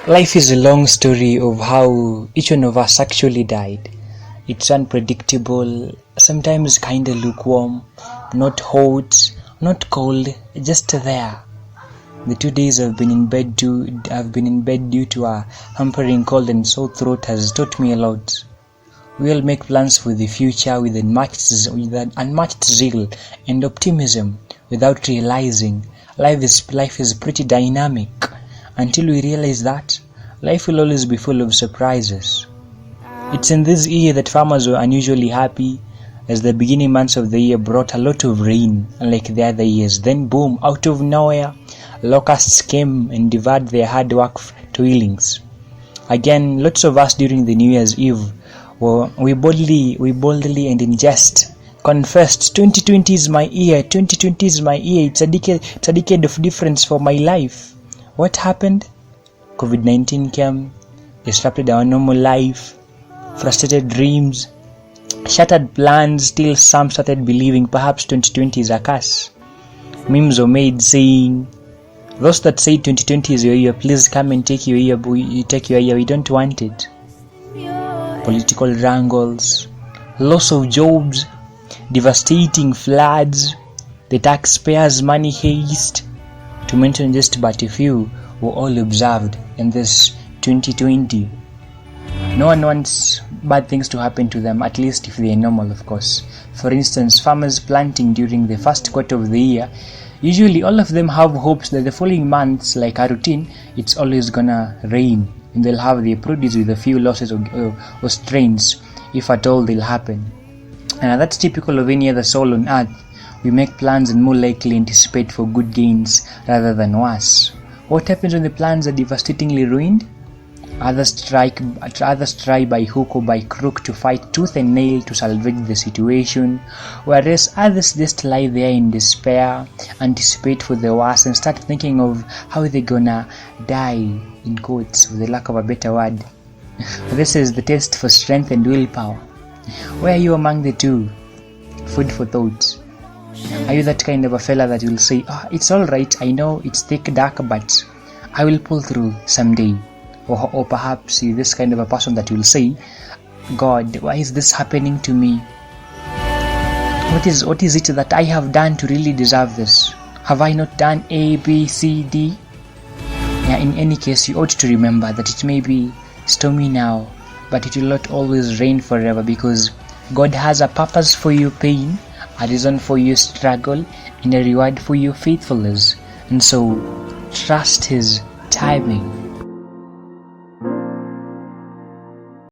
Life is a long story of how each one of us actually died. It's unpredictable, sometimes kinda lukewarm, not hot, not cold, just there. The 2 days I've been in bed due to a hampering cold and sore throat has taught me a lot. We all make plans for the future with an unmatched zeal and optimism without realizing life is pretty dynamic. Until we realize that, life will always be full of surprises. It's in this year that farmers were unusually happy, as the beginning months of the year brought a lot of rain, unlike the other years. Then boom, out of nowhere, locusts came and devoured their hard work toilings. Again, lots of us during the New Year's Eve, we boldly and in jest confessed, 2020 is my year, 2020 is my year, it's a decade of difference for my life. What happened? COVID-19 came, disrupted our normal life, frustrated dreams, shattered plans. Still some started believing perhaps 2020 is a curse. Memes were made saying, those that say 2020 is your year, please come and take your year, we don't want it. Political wrangles, loss of jobs, devastating floods, the taxpayers' money heist, to mention just but a few, were all observed in this 2020. No one wants bad things to happen to them, at least if they are normal, of course. For instance, farmers planting during the first quarter of the year, usually all of them have hopes that the following months, like a routine, it's always gonna rain and they'll have their produce with a few losses or strains, if at all they'll happen. And that's typical of any other soul on earth. We make plans and more likely anticipate for good gains rather than worse. What happens when the plans are devastatingly ruined? Others try by hook or by crook to fight tooth and nail to salvage the situation, whereas others just lie there in despair, anticipate for the worst, and start thinking of how they're gonna die, in quotes, for the lack of a better word. This is the test for strength and willpower. Where are you among the two? Food for thought. Are you that kind of a fella that will say, it's alright, I know it's thick dark, but I will pull through someday? Or perhaps you're this kind of a person that will say, God, why is this happening to me? What is it that I have done to really deserve this? Have I not done A, B, C, D? Yeah, in any case, you ought to remember that it may be stormy now, but it will not always rain forever, because God has a purpose for your pain, a reason for your struggle, and a reward for your faithfulness. And so, trust His timing.